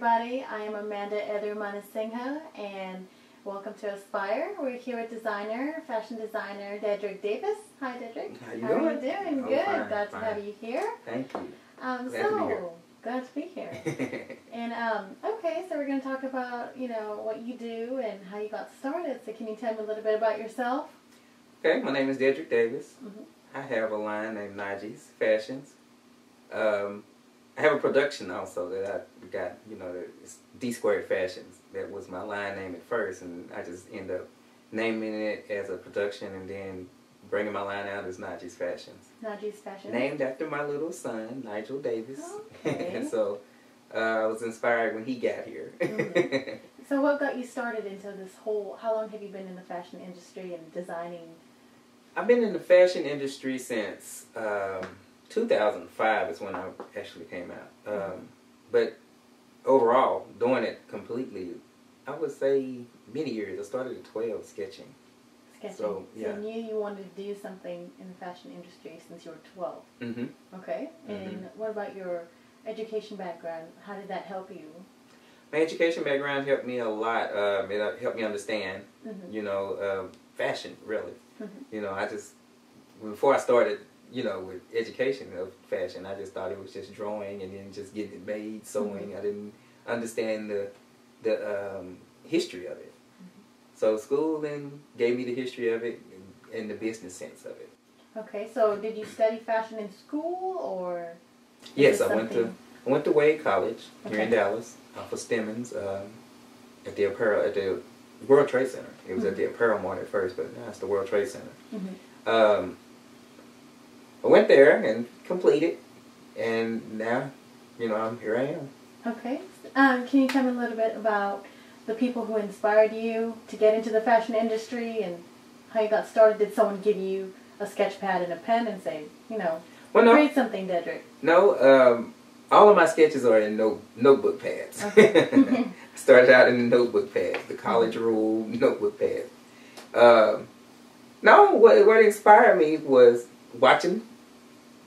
everybody. I am Amanda Edurmanasinghe, and welcome to Aspire. We're here with fashion designer Dedrick Davis. Hi, Dedrick. How you doing? Are you doing? Oh, Good. fine, Glad to fine. have you here. Thank you. Glad to be here. And okay, so we're going to talk about what you do and how you got started. So can you tell me a little bit about yourself? Okay, my name is Dedrick Davis. Mm-hmm. I have a line named Najee's Fashions. I have a production also that I got, it's D Squared Fashions. That was my line name at first, and I just end up naming it as a production and then bringing my line out as Najee's Fashions. Najee's Fashions. Named after my little son, Nigel Davis. Okay. And so I was inspired when he got here. Mm-hmm. So what got you started into this how long have you been in the fashion industry and designing? I've been in the fashion industry since 2005 is when I actually came out. But overall, doing it completely, I would say many years. I started at 12 sketching. So, yeah. So you knew you wanted to do something in the fashion industry since you were 12. Mm-hmm. Okay. And Mm-hmm. what about your education background? How did that help you? My education background helped me a lot. It helped me understand, Mm-hmm. fashion, really. Mm-hmm. Before I started, with education of fashion, I just thought it was just drawing and then just getting it made, sewing. Mm-hmm. I didn't understand the history of it. Mm-hmm. So schooling gave me the history of it and the business sense of it. Okay, so did you study fashion in school or? Yes, I went to Wade College here in Okay. Dallas off of Stemmons at the World Trade Center. It was at the Apparel Mart at first, but now it's the World Trade Center. Mm-hmm. I went there and completed, and now, here I am. Okay. Can you tell me a little bit about the people who inspired you to get into the fashion industry and how you got started? Did someone give you a sketch pad and a pen and say, Well, no. create something, Dedrick? No, all of my sketches are in notebook pads. Okay. Started out in the notebook pads, the college rule notebook pads. No, what inspired me was watching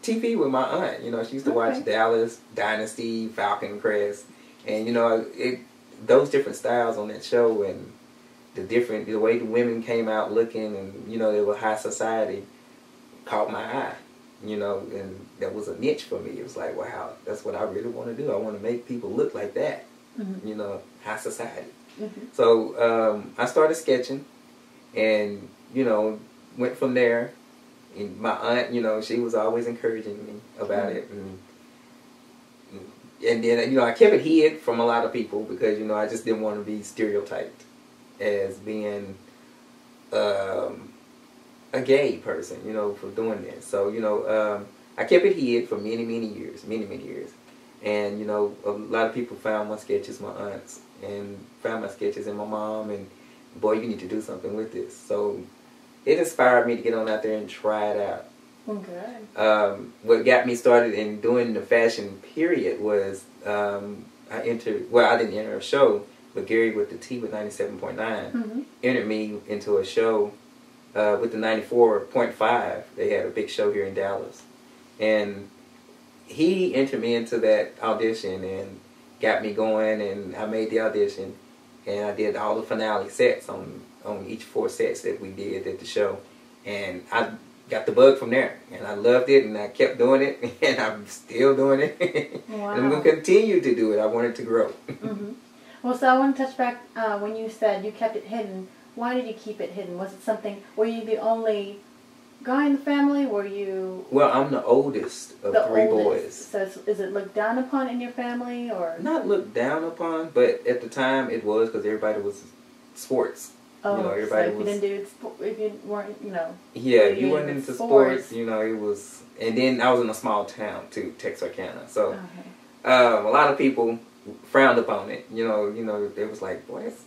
TV with my aunt. She used to watch Dallas, Dynasty, Falcon Crest, and those different styles on that show and the way the women came out looking and they were high society caught my eye. And that was a niche for me. It was like, wow, that's what I really want to do. I want to make people look like that. Mm-hmm. High society. Mm-hmm. So I started sketching and went from there. And my aunt, she was always encouraging me about it, and then I kept it hid from a lot of people because I just didn't want to be stereotyped as being a gay person, for doing this. So I kept it hid for many years, and a lot of people found my sketches, my aunts, and found my sketches and my mom, and boy, you need to do something with this. So it inspired me to get on out there and try it out. Okay. What got me started in doing the fashion period was I didn't enter a show, but Gary with the T with 97.9 Mm-hmm. entered me into a show with the 94.5. They had a big show here in Dallas. And he entered me into that audition and got me going, and I made the audition. And I did all the finale sets on each 4 sets that we did at the show. And I got the bug from there. And I loved it, and I kept doing it, and I'm still doing it. Wow. And I'm going to continue to do it. I want it to grow. Mm-hmm. Well, so I want to touch back when you said you kept it hidden. Why did you keep it hidden? Was it something, were you the only guy in the family? Were you... Well, I'm the oldest of 3 boys. So is it looked down upon in your family, or... Not looked down upon, but at the time it was, because everybody was sports. Oh, everybody so if you weren't, Yeah, if you weren't into sports, sports, it was... And then I was in a small town, too, Texarkana. So Okay. A lot of people frowned upon it. They was like, boy, it's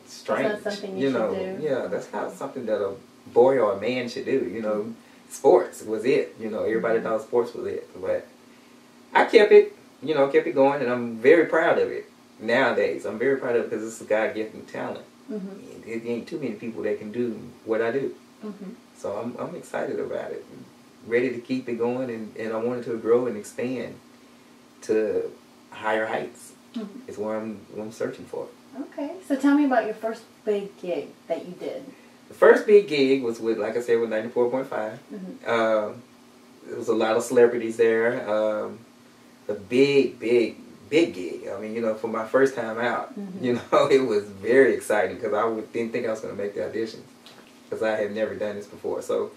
strange. That's not something you should do. Yeah, that's not something that a boy or a man should do. Sports was it. Everybody thought sports was it. But I kept it, kept it going, and I'm very proud of it nowadays. I'm very proud of it because it's a God-given talent. Mm-hmm. It ain't too many people that can do what I do. Mm-hmm. So I'm excited about it. Ready to keep it going, and I want it to grow and expand to higher heights. Mhm. is what I'm searching for. Okay, so tell me about your first big gig that you did. The first big gig was with, like I said, with 94.5. Mm-hmm. There was a lot of celebrities there. A big gig. I mean, you know, for my first time out, Mm-hmm. you know, it was very exciting because didn't think I was going to make the auditions because I had never done this before. So,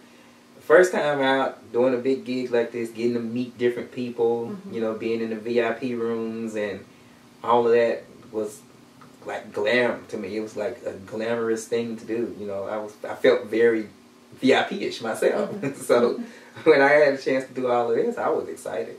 the first time out, doing a big gig like this, getting to meet different people, Mm-hmm. you know, being in the VIP rooms and all of that was like glam to me. It was like a glamorous thing to do. You know, I felt very VIP-ish myself. Mm-hmm. So when I had a chance to do all of this, I was excited.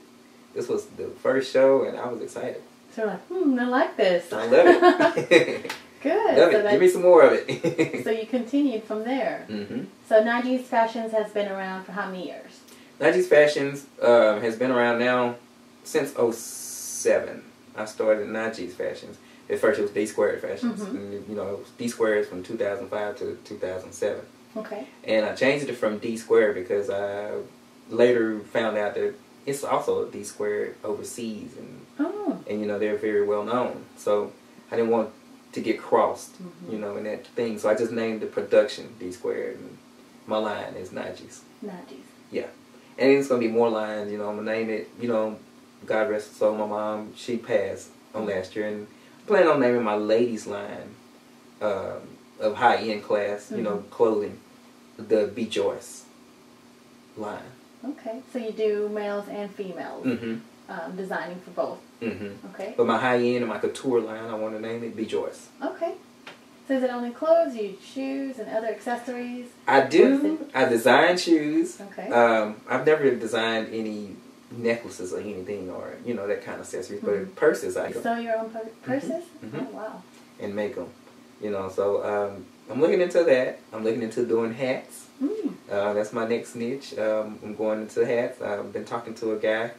This was the first show, and I was excited. So like, I like this. I love it. Good. Love So it. Give me some more of it. So you continued from there. Mm-hmm. So Najee's Fashions has been around for how many years? Najee's Fashions has been around now since 2007. I started Najee's Fashions. At first it was D Squared Fashions. Mm-hmm. And, you know, it was D Squared from 2005 to 2007. Okay. And I changed it from D Squared because I later found out that it's also a D Squared overseas. And you know, they're very well known. So I didn't want to get crossed, Mm-hmm. you know, in that thing. So I just named the production D Squared. And my line is Najee's. Najee's. Yeah. And it's going to be more lines, you know. I'm going to name it, you know, God rest her soul, my mom, she passed on last year. And I plan on naming my ladies line of high-end class, you know, clothing, the Be Joyce line. Okay. So you do males and females. Mm-hmm. Designing for both. Mm-hmm. Okay. But my high-end and my couture line, I want to name it Be Joyce. Okay. So is it only clothes, you shoes, and other accessories? I do. I design shoes. Okay. I've never designed any necklaces or anything or, you know, that kind of accessories. But purses, I Sew your own purses? Mm-hmm. Oh, wow. And make them, you know. So I'm looking into that. I'm looking into doing hats. Mm. That's my next niche. I'm going into hats. I've been talking to a guy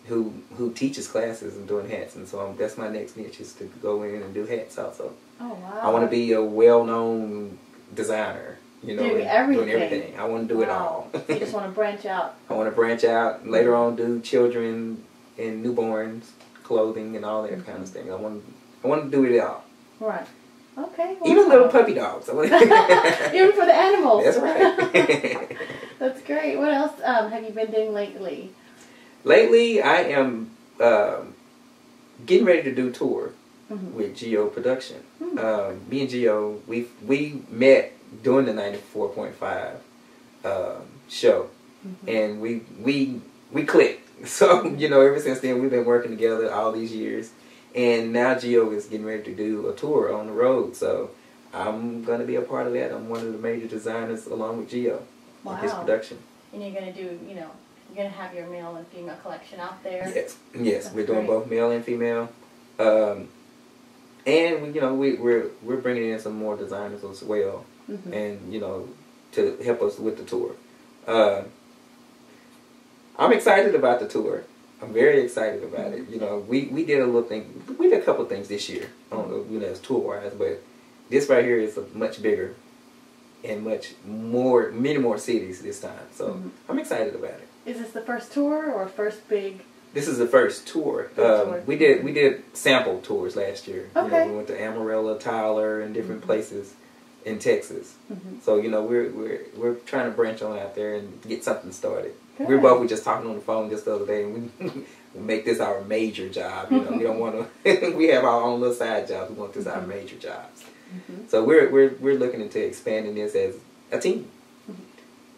who teaches classes and doing hats, and so that's my next niche is to go in and do hats also. Oh, wow. I want to be a well-known designer, you know, doing everything. I want to do it all. You just want to branch out. I want to branch out and later on do children and newborns clothing and all that kind of thing. I want to do it all. Right. Okay. Wow. Even little puppy dogs. Even for the animals. That's right. That's great. What else have you been doing lately? Lately, I am getting ready to do a tour with Geo Production. Me and Geo, we met during the 94.5 show, and we clicked. So, you know, ever since then, we've been working together all these years. And now Geo is getting ready to do a tour on the road. So I'm going to be a part of that. I'm one of the major designers along with Geo in his production. And you're going to do, you know, you're going to have your male and female collection out there? Yes. That's We're doing great. both male and female. And, you know, we're bringing in some more designers as well. And, you know, to help us with the tour. I'm excited about the tour. I'm very excited about it. You know, we did a little thing. We did a couple things this year. I don't know, you know, it's tour-wise, but this right here is a much bigger and many more cities this time. So I'm excited about it. Is this the first tour or first big? This is the first tour. We did sample tours last year. Okay. You know, we went to Amarillo, Tyler, and different places in Texas. So, you know, we're trying to branch on out there and get something started. Good. We were just talking on the phone just the other day, and we make this our major job. You know, we don't want to. We have our own little side jobs. We want this our major jobs. So we're looking into expanding this as a team.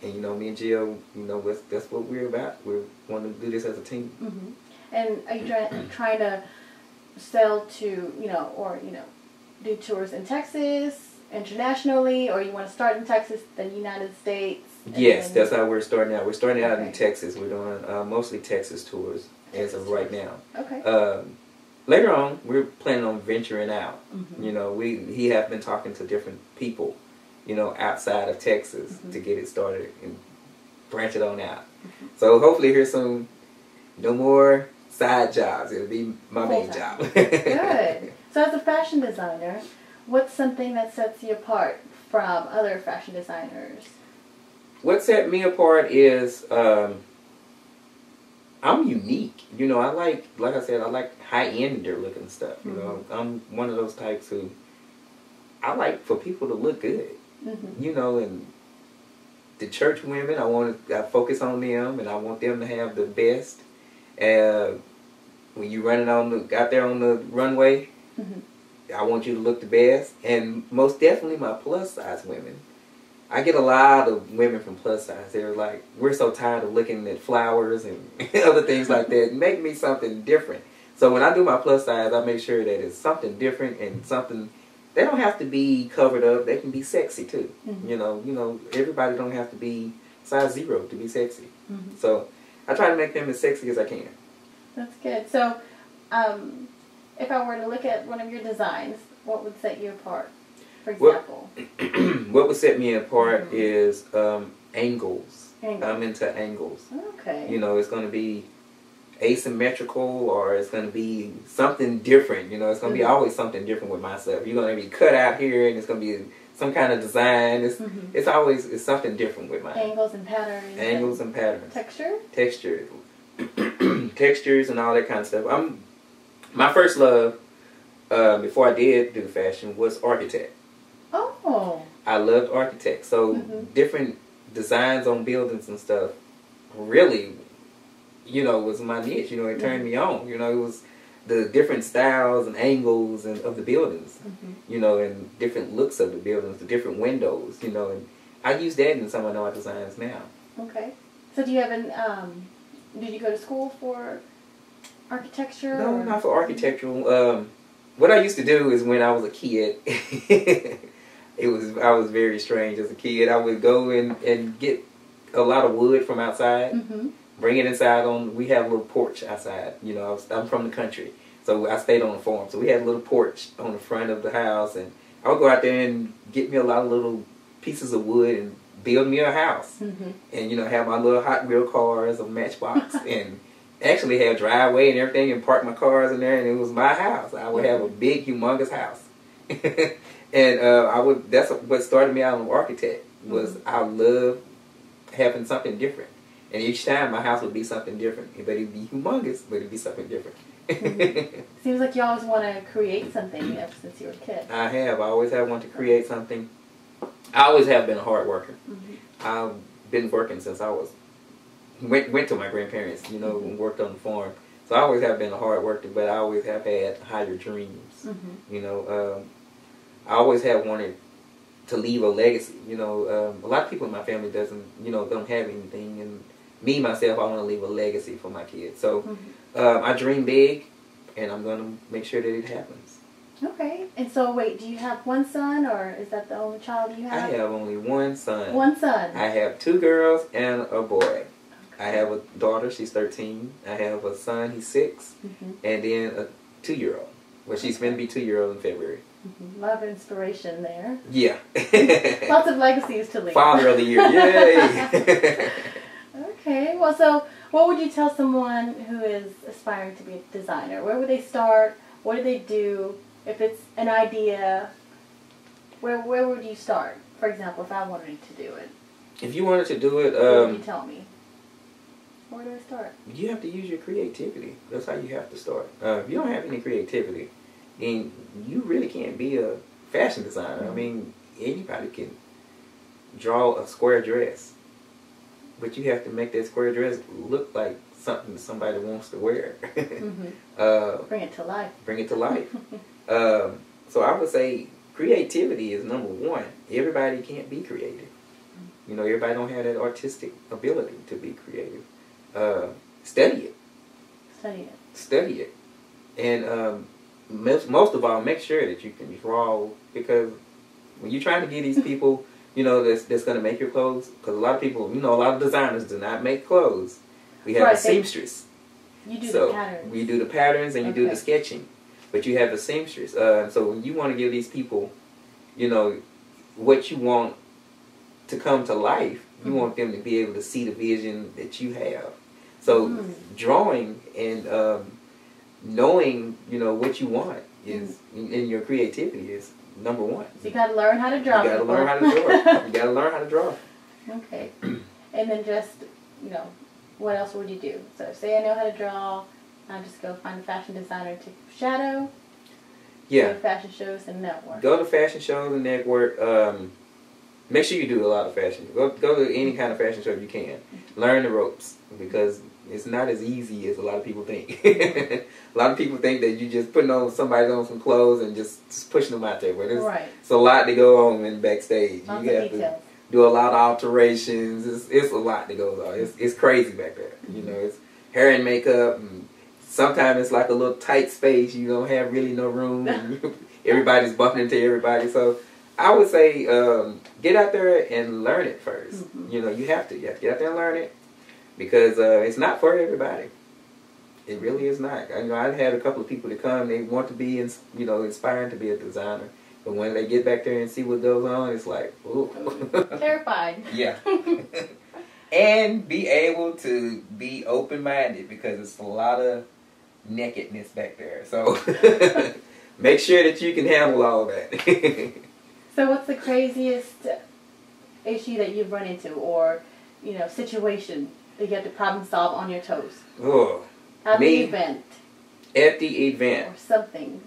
And you know, me and Gio, you know, that's what we're about. We want to do this as a team. And are you trying to sell to, you know, or, you know, do tours in Texas, internationally, or you want to start in Texas, then United States? Yes, that's how we're starting out. We're starting out in Texas. We're doing mostly Texas tours as of right now. Okay. Later on, we're planning on venturing out. You know, he have been talking to different people, you know, outside of Texas to get it started and branch it on out. So hopefully here soon, no more side jobs. It'll be my main job. Good. So as a fashion designer, what's something that sets you apart from other fashion designers? What set me apart is I'm unique. You know, I like I said, I like high-ender looking stuff. You know, I'm one of those types who I like for people to look good. You know, and the church women, I focus on them, and I want them to have the best. When you running out there on the runway, I want you to look the best. And most definitely my plus size women. I get a lot of women from plus size. They're like, we're so tired of looking at flowers and other things like that. Make me something different. So when I do my plus size, I make sure that it's something different and something. They don't have to be covered up. They can be sexy too. You know, everybody don't have to be size 0 to be sexy. So I try to make them as sexy as I can. That's good. So, if I were to look at one of your designs, what would set you apart? For example, what would set me apart is angles. I'm into angles. Okay. You know, it's going to be asymmetrical, or it's going to be something different. You know, it's going to be always something different with myself. You're going to be cut out here, and it's going to be some kind of design. It's always something different with mine. Angles and patterns. Angles and patterns. Texture. Textures and all that kind of stuff. My first love, before I did do fashion, was architect. Oh. I loved architects. So different designs on buildings and stuff really, you know, was my niche. You know, it turned me on. You know, it was the different styles and angles of the buildings, you know, and different looks of the buildings, the different windows, you know, and I use that in some of my designs now. Okay. So do you have did you go to school for architecture? No, not for architectural. What I used to do is when I was a kid, I was very strange as a kid. I would go and get a lot of wood from outside, bring it inside we have a little porch outside. You know, I'm from the country, so I stayed on a farm. So we had a little porch on the front of the house, and I would go out there and get me a lot of little pieces of wood and build me a house. And, you know, have my little Hot Wheel cars, a Matchbox, and actually have driveway and everything, and park my cars in there, and it was my house. I would have a big, humongous house. And that's what started me out on architect, was I love having something different. And each time my house would be something different. But it'd be humongous, but it'd be something different. Seems like you always want to create something ever since you were a kid. I always have wanted to create something. I always have been a hard worker. I've been working since I went to my grandparents, you know, and worked on the farm. So I always have been a hard worker, but I always have had higher dreams. You know, I always have wanted to leave a legacy. You know, a lot of people in my family don't have anything, and me myself, I want to leave a legacy for my kids. So I dream big, and I'm going to make sure that it happens. Okay. And so, wait, do you have one son, or is that the only child you have? I have only one son. One son. I have 2 girls and a boy. Okay. I have a daughter, she's 13. I have a son, he's 6. And then a 2-year-old. Well, she's going to be 2-year-old in February. A lot of inspiration there. Yeah. Lots of legacies to leave. Father of the Year, yay! Okay, well, so what would you tell someone who is aspiring to be a designer? Where would they start? What do they do? If it's an idea, where would you start? For example, if I wanted to do it. If you wanted to do it, what would you tell me? Where do I start? You have to use your creativity. That's how you have to start. If you don't have any creativity, then you really can't be a fashion designer. I mean, anybody can draw a square dress, but you have to make that square dress look like something somebody wants to wear. Bring it to life. Bring it to life. So I would say creativity is number one. Everybody can't be creative. You know, everybody don't have that artistic ability to be creative. Study it. Study it. And most of all, make sure that you can draw, because when you're trying to get these people, you know, that's going to make your clothes, because a lot of people, you know, a lot of designers do not make clothes. We have a seamstress. You do the patterns. We do the patterns, and you do the sketching. But you have a seamstress. So when you want to give these people, you know, what you want to come to life, you want them to be able to see the vision that you have. So drawing and knowing, you know, what you want is, in your creativity is number one. So you got to learn how to draw. You got to learn how to draw. You got to learn how to draw. Okay. And then just, you know, what else would you do? So say I know how to draw, I'll just go find a fashion designer to shadow. Yeah. Go to fashion shows and network. Go to fashion shows and network. Make sure you do a lot of fashion. Go to any kind of fashion show you can. Learn the ropes, because it's not as easy as a lot of people think. A lot of people think that you just putting on some clothes and just pushing them out there. But it's a lot to go on in backstage. Lots you of have details. to do a lot of alterations. It's a lot that goes on. It's crazy back there. You know, it's hair and makeup. And sometimes it's like a little tight space. You don't have really no room. And everybody's bumping into everybody. So I would say get out there and learn it first. You know, you have to get out there and learn it, because it's not for everybody. It really is not. I know I've had a couple of people that come. They want to be, inspiring to be a designer, but when they get back there and see what goes on, it's like, ooh, terrified. Yeah. And be able to be open-minded, because it's a lot of nakedness back there. So make sure that you can handle all that. So what's the craziest issue that you've run into, or, situation that you have to problem solve on your toes? Oh, At the event. At the event. Or something.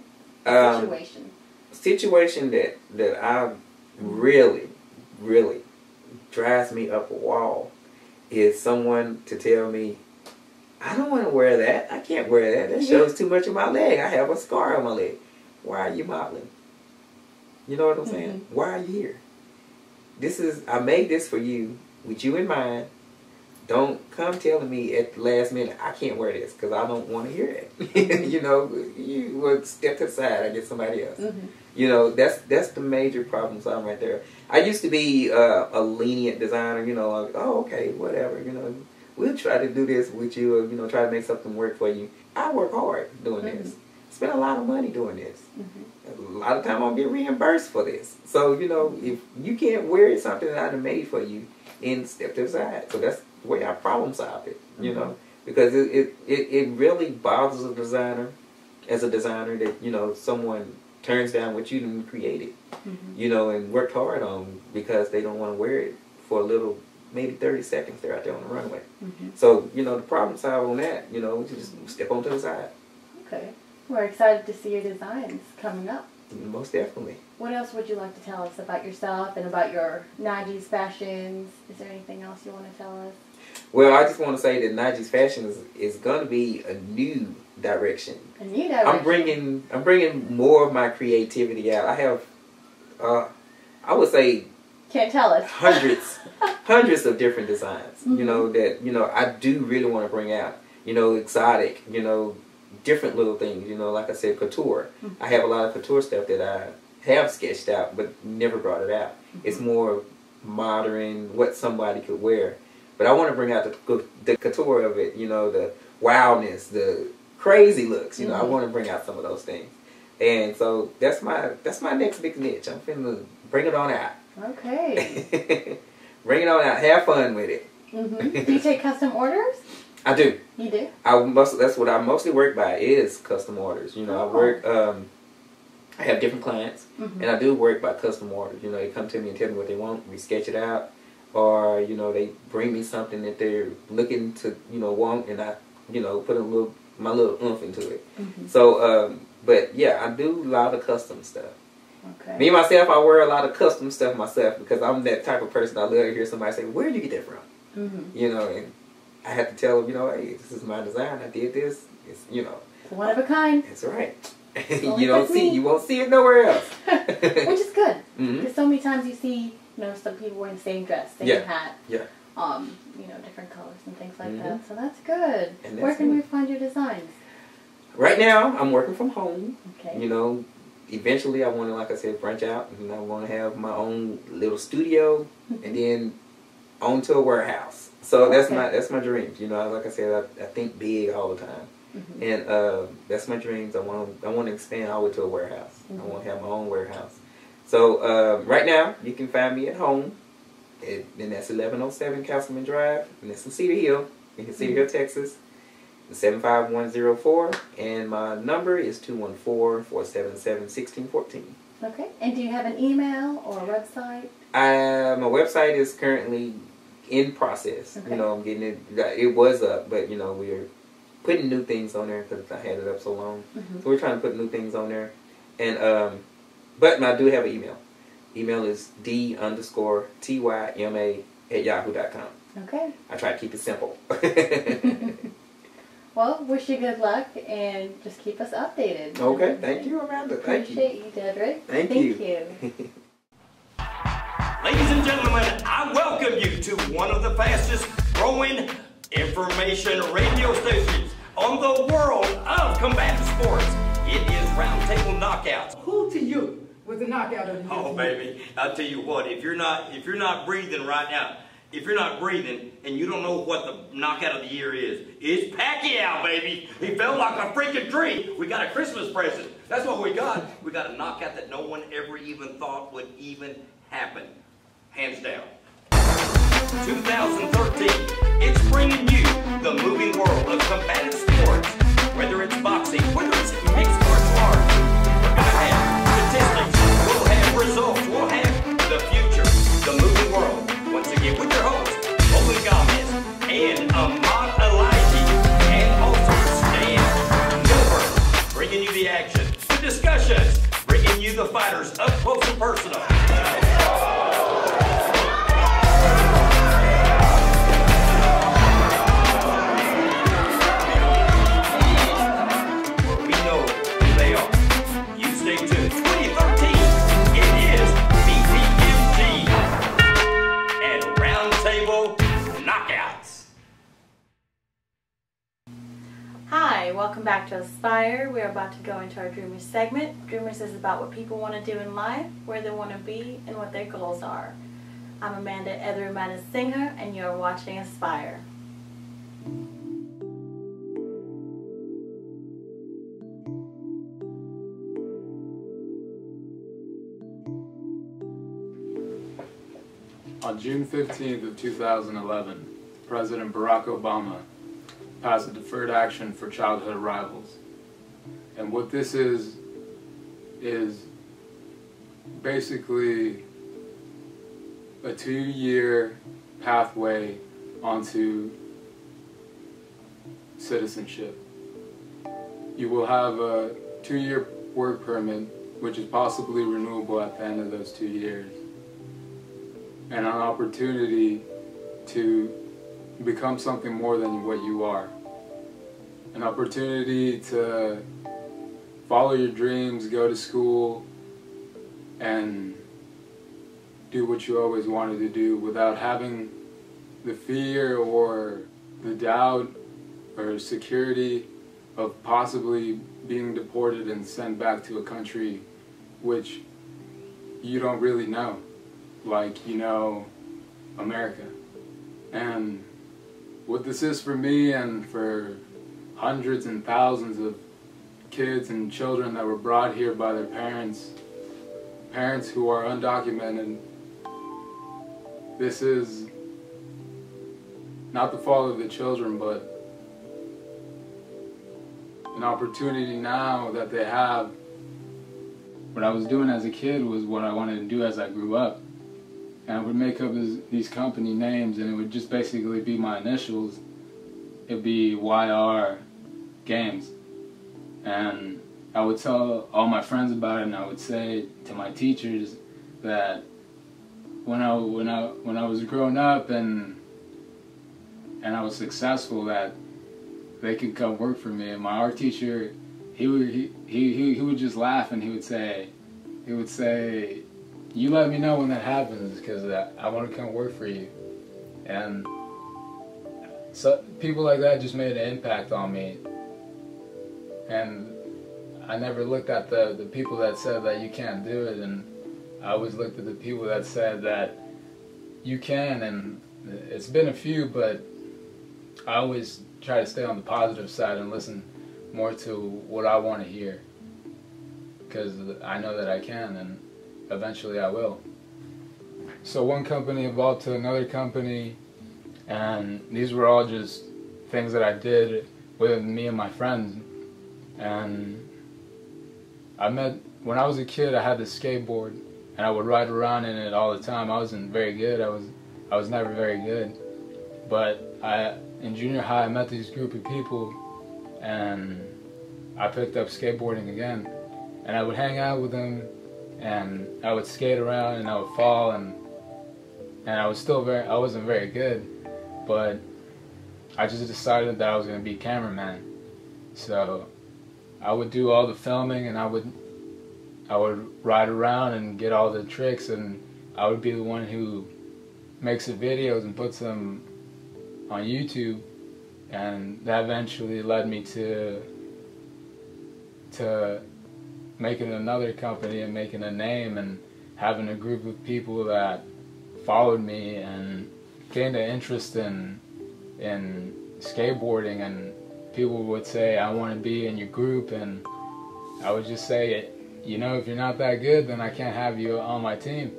Situation. Situation that I really, really drives me up a wall is someone to tell me, I don't want to wear that. I can't wear that. That shows too much of my leg. I have a scar on my leg. Why are you modeling? You know what I'm saying? Why are you here? I made this for you, with you in mind. Don't come telling me at the last minute, I can't wear this, because I don't want to hear it. You would step to the side and get somebody else. That's the major problem solving right there. I used to be a lenient designer, like, oh, okay, whatever, we'll try to do this with you, or, try to make something work for you. I work hard doing this. Spend a lot of money doing this. A lot of time I'll get reimbursed for this. So, if you can't wear something that I made for you, then step to the side. So that's the way I problem solve it, because it really bothers a designer, as a designer, that, someone turns down what you done created, and worked hard on, because they don't want to wear it for a little, maybe 30 seconds they're out there on the runway. So, the problem solve on that, you just step on to the side. Okay. We're excited to see your designs coming up. Most definitely. What else would you like to tell us about yourself and about your Najee's Fashions? Is there anything else you want to tell us? Well, I just want to say that Najee's Fashions is going to be a new direction. A new direction. I'm bringing more of my creativity out. I have, I would say, can't tell us. hundreds of different designs. That I do really want to bring out. Exotic. Different little things, like I said, couture. I have a lot of couture stuff that I have sketched out, but never brought it out. It's more modern, what somebody could wear. But I want to bring out the couture of it, the wildness, the crazy looks. I want to bring out some of those things. And so that's my next big niche. I'm finna bring it on out. Okay. Bring it on out. Have fun with it. Do you take custom orders? I do. You do? That's what I mostly work by, is custom orders. I work, I have different clients, and I do work by custom orders. They come to me and tell me what they want, we sketch it out, or, they bring me something that they're looking to, want, and I, put my little oomph into it. So, but yeah, I do a lot of custom stuff. Okay. Me, myself, I wear a lot of custom stuff myself, because I'm that type of person. I love to hear somebody say, where did you get that from? And I have to tell them, hey, this is my design. I did this. It's, It's one of a kind. That's right. You won't see it nowhere else. Which is good. Because so many times you see, some people wearing the same dress, same hat. Yeah. Different colors and things like that. So that's good. And where can we find your designs? Right now, I'm working from home. Okay. Eventually I want to, like I said, branch out, and I want to have my own little studio, and then onto a warehouse. So that's my dreams. Like I said, I think big all the time, and that's my dreams. I want to expand all the way to a warehouse. I want to have my own warehouse. So right now you can find me at home, and that's 1107 Castleman Drive, and that's in Cedar Hill, Cedar Hill, Texas, 75104, and my number is 214-477-1614. Okay. And do you have an email or a website? My website is currently in process. Okay. You know, I'm getting it. It was up, but you know, we're putting new things on there because I had it up so long. Mm-hmm. So we're trying to put new things on there, and but I do have an email. Email is d_tyma@yahoo.com. Okay. I try to keep it simple. Well, wish you good luck and just keep us updated. Okay, thank you, Amanda. Thank you. Appreciate you, Dedrick. Thank you. Ladies and gentlemen, I welcome you to one of the fastest growing information radio stations on the world of combative sports. It is Roundtable Knockouts. Who to you was the knockout of the year? Oh, baby, I'll tell you what, if you're not breathing right now, if you're not breathing and you don't know what the knockout of the year is, it's Pacquiao, baby. He felt like a freaking dream. We got a Christmas present. That's what we got. We got a knockout that no one ever even thought would even happen. Hands down. 2013, it's bringing you the moving world of combative sports. Whether it's boxing, whether it's mixed martial arts, we're going to have statistics, we'll have results, we'll have the future, the moving world. Once again, with your hosts, Roland Gomez and Ahmad Elijah, and also Stan Milburn, bringing you the action, the discussions, bringing you the fighters up close and personal. We know who they are. You stay tuned. 2013, it is BTMG and Roundtable Knockouts. Hi, welcome back to Aspire. We're about to go into our Dreamers segment. Dreamers is about what people want to do in life, where they want to be, and what their goals are. I'm Amanda Ether Singer, and you're watching Aspire. On June 15th of 2011, President Barack Obama passed a Deferred Action for Childhood Arrivals. And what this is basically a 2-year pathway onto citizenship. You will have a 2-year work permit, which is possibly renewable at the end of those 2 years, and an opportunity to become something more than what you are. An opportunity to follow your dreams, go to school, and do what you always wanted to do without having the fear or the doubt or security of possibly being deported and sent back to a country which you don't really know, like you know America. And what this is for me and for hundreds and thousands of kids and children that were brought here by their parents who are undocumented, this is not the fault of the children, but an opportunity now that they have. What I was doing as a kid was what I wanted to do as I grew up. And I would make up these company names, and it would just basically be my initials. It'd be YR Games. And I would tell all my friends about it, and I would say to my teachers that when I was growing up and I was successful, that they could come work for me. And my art teacher, he would just laugh, and he would say, "You let me know when that happens, because I want to come work for you." And so people like that just made an impact on me. And I never looked at the people that said that you can't do it, and I always looked at the people that said that you can. And it's been a few, but I always try to stay on the positive side and listen more to what I want to hear, because I know that I can, and eventually I will. So one company evolved to another company, and these were all just things that I did with me and my friends. And when I was a kid, I had this skateboard, and I would ride around in it all the time. I wasn't very good. I was I was never very good. But in junior high, I met these group of people, and I picked up skateboarding again. And I would hang out with them, and I would skate around, and I would fall, and I wasn't very good, but I just decided that I was going to be cameraman. So I would do all the filming, and I would ride around and get all the tricks, and I would be the one who makes the videos and puts them on YouTube, and that eventually led me to making another company and making a name and having a group of people that followed me and gained an interest in skateboarding, and people would say, I want to be in your group, and I would just say, you know, if you're not that good, then I can't have you on my team.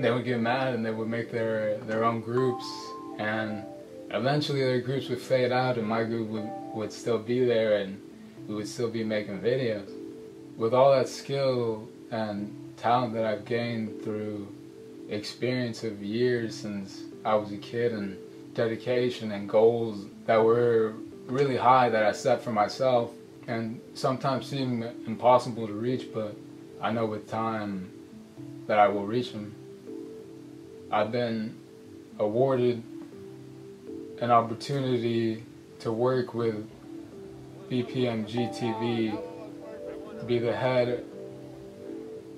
They would get mad and they would make their own groups, and eventually their groups would fade out and my group would still be there, and we would still be making videos. With all that skill and talent that I've gained through experience of years since I was a kid, and dedication and goals that were really high that I set for myself and sometimes seem impossible to reach, but I know with time that I will reach them. I've been awarded an opportunity to work with BPMG TV, to be the head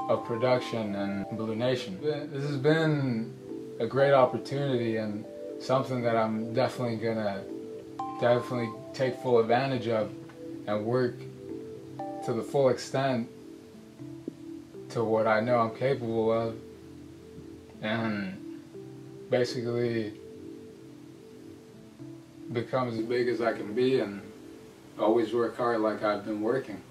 of production and Blue Nation. This has been a great opportunity and something that I'm definitely gonna take full advantage of and work to the full extent to what I know I'm capable of, and basically become as big as I can be and always work hard like I've been working.